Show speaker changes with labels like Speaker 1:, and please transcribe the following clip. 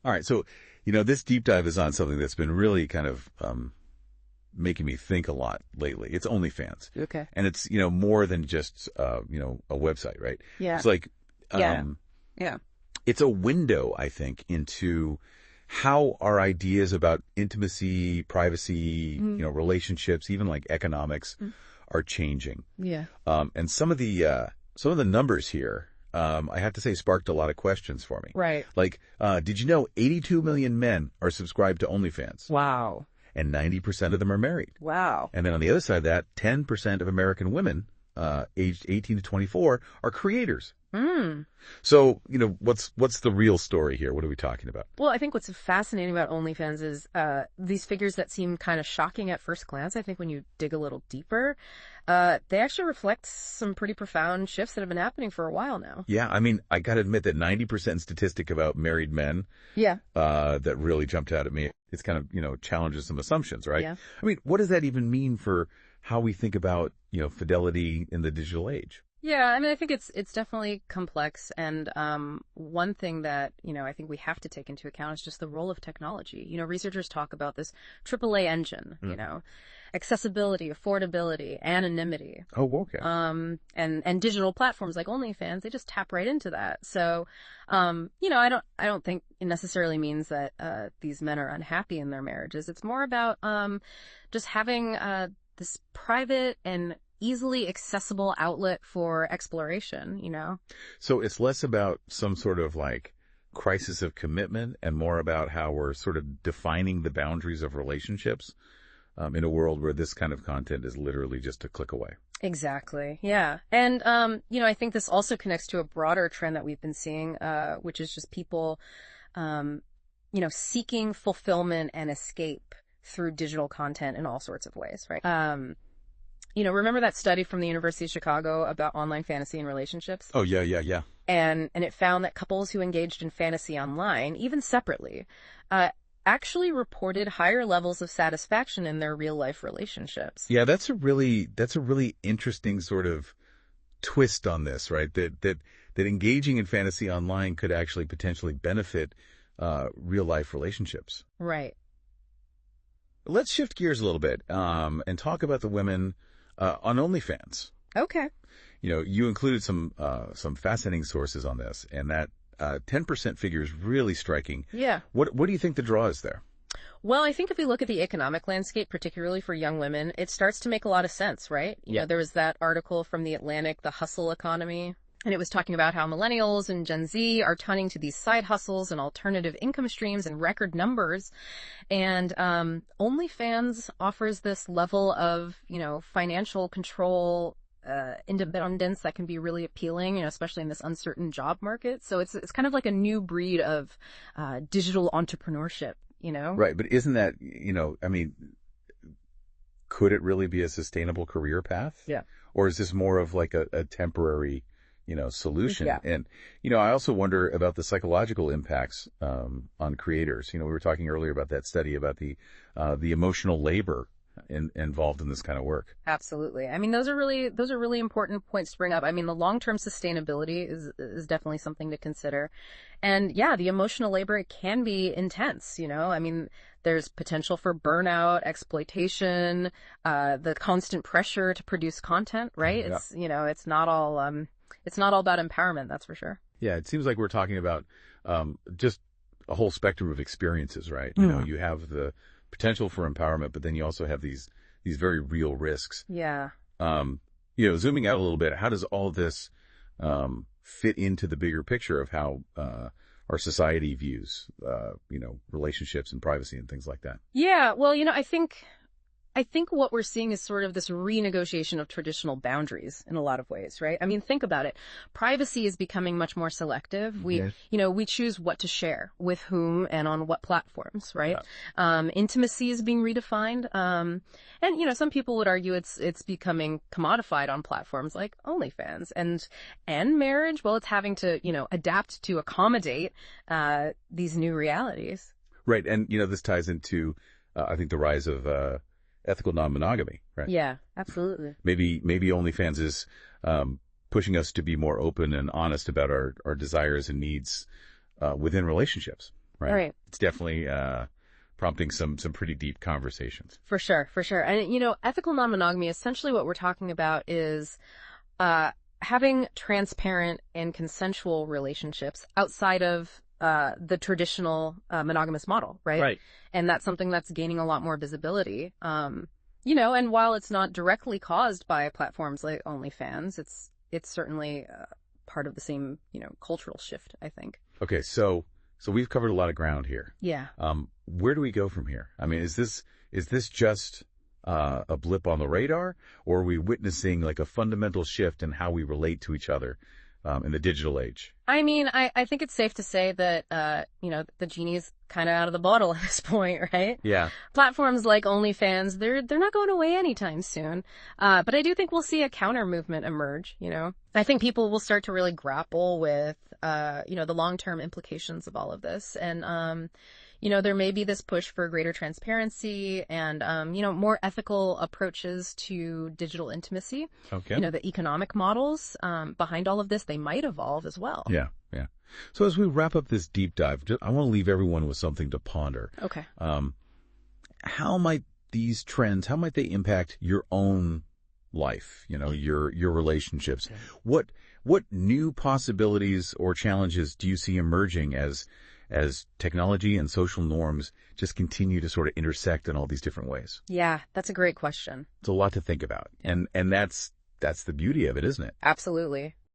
Speaker 1: All right. So, this deep dive is on something that's been really kind of making me think a lot lately. It's OnlyFans.
Speaker 2: Okay.
Speaker 1: And it's, more than just, a website, right?
Speaker 2: Yeah.
Speaker 1: It's like,
Speaker 2: Yeah. Yeah.
Speaker 1: it's a window, I think, into how our ideas about intimacy, privacy, relationships, even like economics are changing.
Speaker 2: Yeah.
Speaker 1: And some of the numbers here, I have to say, sparked a lot of questions for me.
Speaker 2: Right.
Speaker 1: Like, did you know 82 million men are subscribed to OnlyFans?
Speaker 2: Wow.
Speaker 1: And 90% of them are married.
Speaker 2: Wow.
Speaker 1: And then on the other side of that, 10% of American women, aged 18 to 24, are creators. So, what's the real story here? What are we talking about?
Speaker 2: Well, I think what's fascinating about OnlyFans is these figures that seem kind of shocking at first glance. I think when you dig a little deeper, they actually reflect some pretty profound shifts that have been happening for a while now.
Speaker 1: Yeah, I got to admit that 90% statistic about married men, that really jumped out at me. It's kind of, challenges some assumptions, right?
Speaker 2: Yeah.
Speaker 1: What does that even mean for how we think about, fidelity in the digital age?
Speaker 2: Yeah, I think it's definitely complex, and one thing that I think we have to take into account is just the role of technology. Researchers talk about this AAA engine, accessibility, affordability, anonymity.
Speaker 1: Oh, okay.
Speaker 2: And digital platforms like OnlyFans, they just tap right into that. So, I don't think it necessarily means that these men are unhappy in their marriages. It's more about just having this private and easily accessible outlet for exploration,
Speaker 1: So it's less about some sort of like crisis of commitment and more about how we're sort of defining the boundaries of relationships in a world where this kind of content is literally just a click away.
Speaker 2: Exactly. Yeah. And, I think this also connects to a broader trend that we've been seeing, which is just people, seeking fulfillment and escape through digital content in all sorts of ways, right? Remember that study from the University of Chicago about online fantasy and relationships?
Speaker 1: Oh, yeah.
Speaker 2: And it found that couples who engaged in fantasy online, even separately, actually reported higher levels of satisfaction in their real life relationships.
Speaker 1: Yeah, that's a really interesting sort of twist on this, right? That engaging in fantasy online could actually potentially benefit real life relationships.
Speaker 2: Right.
Speaker 1: Let's shift gears a little bit and talk about the women on OnlyFans.
Speaker 2: Okay.
Speaker 1: You included some fascinating sources on this, and that 10% figure is really striking.
Speaker 2: Yeah.
Speaker 1: What do you think the draw is there?
Speaker 2: Well, I think if we look at the economic landscape, particularly for young women, it starts to make a lot of sense, right? There was that article from The Atlantic, The Hustle Economy, and it was talking about how millennials and Gen Z are turning to these side hustles and alternative income streams in record numbers. And OnlyFans offers this level of, financial control, independence that can be really appealing, especially in this uncertain job market. So it's kind of like a new breed of digital entrepreneurship,
Speaker 1: Right. But isn't that, could it really be a sustainable career path?
Speaker 2: Yeah.
Speaker 1: Or is this more of like a temporary solution?
Speaker 2: Yeah.
Speaker 1: And, I also wonder about the psychological impacts on creators. We were talking earlier about that study about the emotional labor involved in this kind of work.
Speaker 2: Absolutely. Those are really important points to bring up. The long-term sustainability is definitely something to consider. And yeah, the emotional labor, it can be intense, there's potential for burnout, exploitation, the constant pressure to produce content, right?
Speaker 1: Yeah.
Speaker 2: It's not all about empowerment, that's for sure.
Speaker 1: Yeah, it seems like we're talking about just a whole spectrum of experiences, right? You have the potential for empowerment, but then you also have these very real risks.
Speaker 2: Yeah.
Speaker 1: Zooming out a little bit, how does all this fit into the bigger picture of how our society views, relationships and privacy and things like that?
Speaker 2: Yeah. Well, I think what we're seeing is sort of this renegotiation of traditional boundaries in a lot of ways, right? Think about it. Privacy is becoming much more selective.
Speaker 1: Yes.
Speaker 2: We choose what to share with whom and on what platforms, right? Yeah. Intimacy is being redefined. And, some people would argue it's becoming commodified on platforms like OnlyFans and marriage. Well, it's having to, adapt to accommodate, these new realities.
Speaker 1: Right. And, this ties into, I think the rise of, ethical non-monogamy, right?
Speaker 2: Yeah, absolutely.
Speaker 1: Maybe OnlyFans is pushing us to be more open and honest about our desires and needs within relationships. right?
Speaker 2: Right.
Speaker 1: It's definitely prompting some pretty deep conversations.
Speaker 2: For sure, for sure. And, ethical non-monogamy, essentially what we're talking about is having transparent and consensual relationships outside of the traditional monogamous model, right?
Speaker 3: Right.
Speaker 2: And that's something that's gaining a lot more visibility. And while it's not directly caused by platforms like OnlyFans, it's certainly part of the same, cultural shift, I think.
Speaker 1: Okay, so we've covered a lot of ground here.
Speaker 2: Yeah.
Speaker 1: Where do we go from here? I mean, is this just a blip on the radar, or are we witnessing like a fundamental shift in how we relate to each other in the digital age?
Speaker 2: I mean, I think it's safe to say that, the genie's kind of out of the bottle at this point, right?
Speaker 1: Yeah.
Speaker 2: Platforms like OnlyFans, they're not going away anytime soon. But I do think we'll see a counter movement emerge, I think people will start to really grapple with, the long-term implications of all of this. And, there may be this push for greater transparency and, more ethical approaches to digital intimacy.
Speaker 1: Okay.
Speaker 2: The economic models behind all of this, they might evolve as well.
Speaker 1: Yeah. So as we wrap up this deep dive, I want to leave everyone with something to ponder.
Speaker 2: Okay.
Speaker 1: How might these trends, how might they impact your own life, your relationships? Okay. What new possibilities or challenges do you see emerging as technology and social norms just continue to sort of intersect in all these different ways?
Speaker 2: Yeah, that's a great question.
Speaker 1: It's a lot to think about. And that's the beauty of it, isn't it?
Speaker 2: Absolutely.